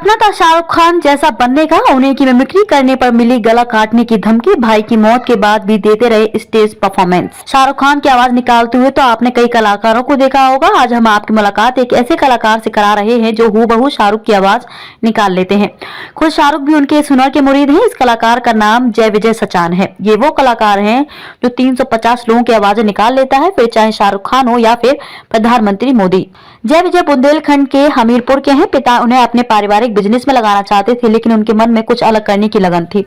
सपना था शाहरुख खान जैसा बनने का, उन्हीं की मिमिक्री करने पर मिली गला काटने की धमकी। भाई की मौत के बाद भी देते रहे स्टेज परफॉर्मेंस। शाहरुख खान की आवाज निकालते हुए तो आपने कई कलाकारों को देखा होगा। आज हम आपकी मुलाकात एक ऐसे कलाकार से करा रहे हैं जो हूबहू शाहरुख की आवाज निकाल लेते हैं। खुद शाहरुख भी उनके इस हुनर के मुरीद हैं। इस कलाकार का नाम जय विजय सचान है। ये वो कलाकार हैं जो 350 लोगों की आवाजें निकाल लेता है, फिर चाहे शाहरुख खान हो या फिर प्रधानमंत्री मोदी। जय विजय बुंदेलखंड के हमीरपुर के हैं। पिता उन्हें अपने पारिवारिक बिजनेस में लगाना चाहते थे, लेकिन उनके मन में कुछ अलग करने की लगन थी।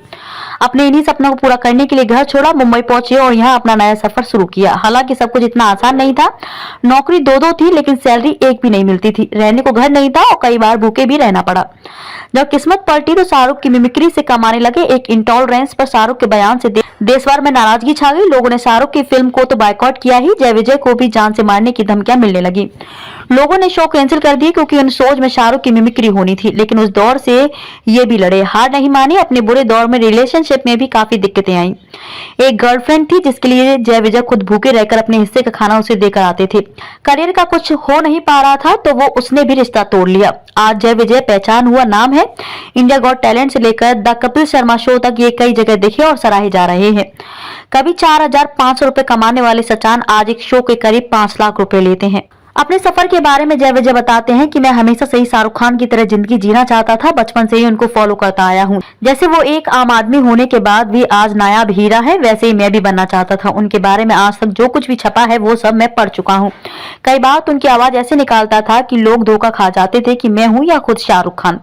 अपने इन्हीं सपनों को पूरा करने के लिए घर छोड़ा, मुंबई पहुंचे और यहाँ अपना नया सफर शुरू किया। हालांकि सब कुछ इतना आसान नहीं था। नौकरी दो थी, लेकिन सैलरी एक भी नहीं मिलती थी। रहने को घर नहीं था और कई बार भूखे भी रहना पड़ा। जब किस्मत पलटी तो शाहरुख की मिमिक्री से कमाने लगे। एक इंटॉलरेंस पर शाहरुख के बयान से देश भर में नाराजगी छा गई। लोगों ने शाहरुख की फिल्म को तो बायकॉट किया ही, जय विजय को भी जान से मारने की धमकियां मिलने लगी। लोगों ने शो कैंसिल कर दिए क्योंकि उन सोच में शाहरुख की मिमिक्री होनी थी। लेकिन उस दौर से ये भी लड़े, हार नहीं मानी। अपने बुरे दौर में रिलेशनशिप में भी काफी दिक्कतें आई। एक गर्लफ्रेंड थी जिसके लिए जय विजय खुद भूखे रहकर अपने हिस्से का खाना उसे देकर आते थे। करियर का कुछ हो नहीं पा रहा था तो वो उसने भी रिश्ता तोड़ लिया। आज जय विजय पहचान हुआ नाम है। इंडिया गॉट टैलेंट से लेकर द कपिल शर्मा शो तक ये कई जगह दिखे और सराहे जा रहे हैं। कभी 4,500 रुपए कमाने वाले सचान आज एक शो के करीब 5 लाख रुपए लेते हैं। अपने सफर के बारे में जय विजय बताते हैं कि मैं हमेशा से ही शाहरुख खान की तरह जिंदगी जीना चाहता था। बचपन से ही उनको फॉलो करता आया हूँ। जैसे वो एक आम आदमी होने के बाद भी आज नायाब हीरा है, वैसे ही मैं भी बनना चाहता था। उनके बारे में आज तक जो कुछ भी छपा है वो सब मैं पढ़ चुका हूँ। कई बार तो उनकी आवाज ऐसे निकालता था कि लोग धोखा खा जाते थे कि मैं हूँ या खुद शाहरुख खान।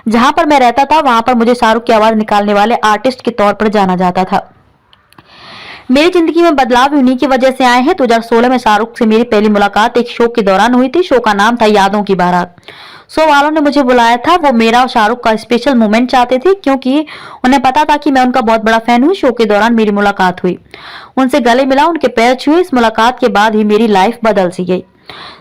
जहाँ पर मैं रहता था वहां पर मुझे शाहरुख की आवाज निकालने वाले आर्टिस्ट के तौर पर जाना जाता था। मेरी जिंदगी में बदलाव उन्हीं की वजह से आए हैं। 2016 में शाहरुख से मेरी पहली मुलाकात एक शो के दौरान हुई थी। शो का नाम था यादों की बारात। शो वालों ने मुझे बुलाया था। वो मेरा और शाहरुख का स्पेशल मोमेंट चाहते थे क्योंकि उन्हें पता था कि मैं उनका बहुत बड़ा फैन हूँ। शो के दौरान मेरी मुलाकात हुई, उनसे गले मिला, उनके पैर छुए। इस मुलाकात के बाद ही मेरी लाइफ बदल सी गई।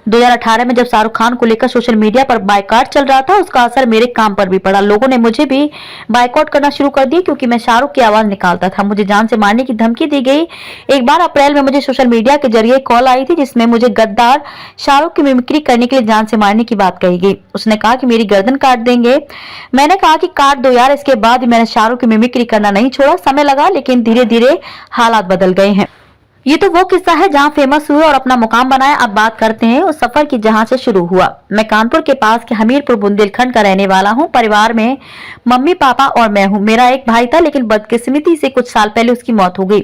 2018 में जब शाहरुख खान को लेकर सोशल मीडिया पर बायकॉट चल रहा था, उसका असर मेरे काम पर भी पड़ा। लोगों ने मुझे भी बायकॉट करना शुरू कर दिया क्योंकि मैं शाहरुख की आवाज निकालता था। मुझे जान से मारने की धमकी दी गई। एक बार अप्रैल में मुझे सोशल मीडिया के जरिए कॉल आई थी जिसमें मुझे गद्दार शाहरुख की मिमिक्री करने के लिए जान से मारने की बात कही गई। उसने कहा कि मेरी गर्दन काट देंगे। मैंने कहा कि काट दो यार। इसके बाद मैंने शाहरुख की मिमिक्री करना नहीं छोड़ा। समय लगा लेकिन धीरे धीरे हालात बदल गए हैं। ये तो वो किस्सा है जहाँ फेमस हुए और अपना मुकाम बनाया। अब बात करते हैं उस सफर की जहाँ से शुरू हुआ। मैं कानपुर के पास के हमीरपुर बुंदेलखंड का रहने वाला हूँ। परिवार में मम्मी पापा और मैं हूँ। मेरा एक भाई था लेकिन बदकिस्मती से कुछ साल पहले उसकी मौत हो गई।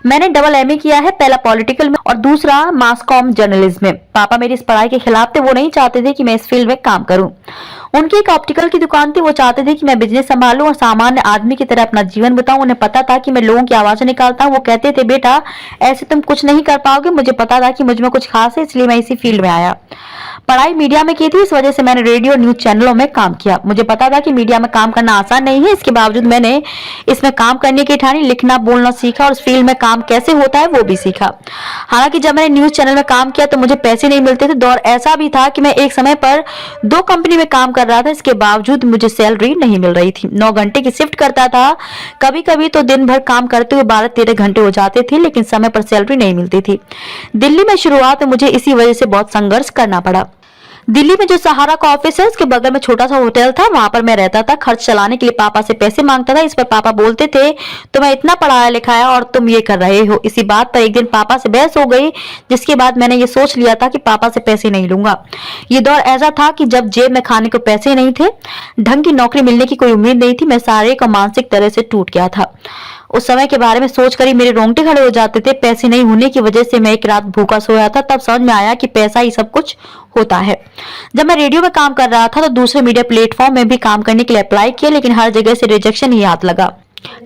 मैंने डबल एमए किया है, पहला पॉलिटिकल में और दूसरा मास कॉम जर्नलिज्म में। पापा मेरी इस पढ़ाई के खिलाफ थे। वो नहीं चाहते थे कि मैं इस फील्ड में काम करूं। उनकी एक ऑप्टिकल की दुकान थी। वो चाहते थे कि मैं बिजनेस संभालूं और सामान्य आदमी की तरह अपना जीवन बिताऊं। उन्हें पता था कि मैं लोगों की आवाजें निकालता हूं। वो कहते थे बेटा ऐसे तुम कुछ नहीं कर पाओगे। मुझे पता था कि मुझ में कुछ खास है, इसलिए मैं इसी फील्ड में आया। पढ़ाई मीडिया में की थी, इस वजह से मैंने रेडियो न्यूज चैनलों में काम किया। मुझे पता था कि मीडिया में काम करना आसान नहीं है। इसके बावजूद मैंने इसमें काम करने की ठानी। लिखना बोलना सीखा और इस फील्ड में काम कैसे होता है वो भी सीखा। हालांकि जब मैंने न्यूज चैनल में काम किया तो मुझे पैसे नहीं मिलते थे। दौर ऐसा भी था कि मैं एक समय पर 2 कंपनी में काम कर रहा था। इसके बावजूद मुझे सैलरी नहीं मिल रही थी। 9 घंटे की शिफ्ट करता था। कभी कभी तो दिन भर काम करते हुए 12-13 घंटे हो जाते थे, लेकिन समय पर सैलरी नहीं मिलती थी। दिल्ली में शुरुआत में मुझे इसी वजह से बहुत संघर्ष करना पड़ा। दिल्ली में जो सहारा का ऑफिस है उसके बगल में छोटा सा होटल था, वहां पर मैं रहता था। खर्च चलाने के लिए पापा से पैसे मांगता था। इस पर पापा बोलते थे तुम्हें इतना पढ़ाया लिखाया और तुम ये कर रहे हो। इसी बात पर एक दिन पापा से बहस हो गई, जिसके बाद मैंने ये सोच लिया था कि पापा से पैसे नहीं लूंगा। ये दौर ऐसा था कि जब जेब में खाने को पैसे नहीं थे, ढंग की नौकरी मिलने की कोई उम्मीद नहीं थी। मैं शारीरिक और मानसिक तरह से टूट गया था। उस समय के बारे में सोचकर ही मेरे रोंगटे खड़े हो जाते थे। पैसे नहीं होने की वजह से मैं एक रात भूखा सोया था। तब समझ में आया कि पैसा ही सब कुछ होता है। जब मैं रेडियो में काम कर रहा था तो दूसरे मीडिया प्लेटफॉर्म में भी काम करने के लिए अप्लाई किया, लेकिन हर जगह से रिजेक्शन ही हाथ लगा।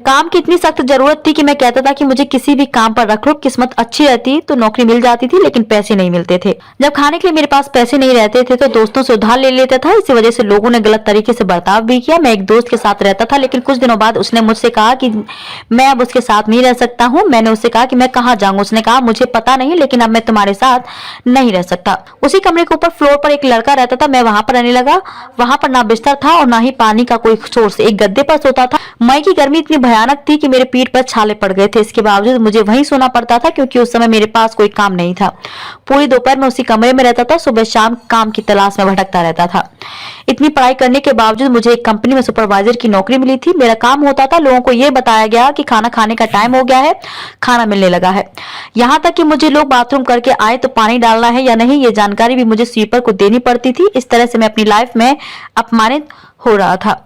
काम की इतनी सख्त जरूरत थी कि मैं कहता था कि मुझे किसी भी काम पर रख लो। किस्मत अच्छी रहती तो नौकरी मिल जाती थी, लेकिन पैसे नहीं मिलते थे। जब खाने के लिए मेरे पास पैसे नहीं रहते थे तो दोस्तों से उधार ले लेता था। इसी वजह से लोगों ने गलत तरीके से बर्ताव भी किया। मैं एक दोस्त के साथ रहता था, लेकिन कुछ दिनों बाद उसने मुझसे कहा कि मैं अब उसके साथ नहीं रह सकता हूँ। मैंने उससे कहा कि मैं कहाँ जाऊंगा। उसने कहा मुझे पता नहीं, लेकिन अब मैं तुम्हारे साथ नहीं रह सकता। उसी कमरे के ऊपर फ्लोर पर एक लड़का रहता था। मैं वहां पर रहने लगा। वहां पर ना बिस्तर था और ना ही पानी का कोई सोर्स। एक गद्दे पर सोता था। मई की गर्मी इतनी भयानक थी कि मेरे पीठ पर छाले पड़ गए थे। इसके बावजूद मुझे वहीं सोना पड़ता था क्योंकि उस समय मेरे पास कोई काम नहीं था। पूरी दोपहर में उसी कमरे में रहता था, सुबह शाम काम की तलाश में भटकता रहता था। इतनी पढ़ाई करने के बावजूद मुझे एक कंपनी में सुपरवाइजर की नौकरी मिली थी। मेरा काम होता था लोगों को यह बताया गया कि खाना खाने का टाइम हो गया है, खाना मिलने लगा है। यहाँ तक कि मुझे लोग बाथरूम करके आए तो पानी डालना है या नहीं, ये जानकारी भी मुझे स्वीपर को देनी पड़ती थी। इस तरह से मैं अपनी लाइफ में अपमानित हो रहा था।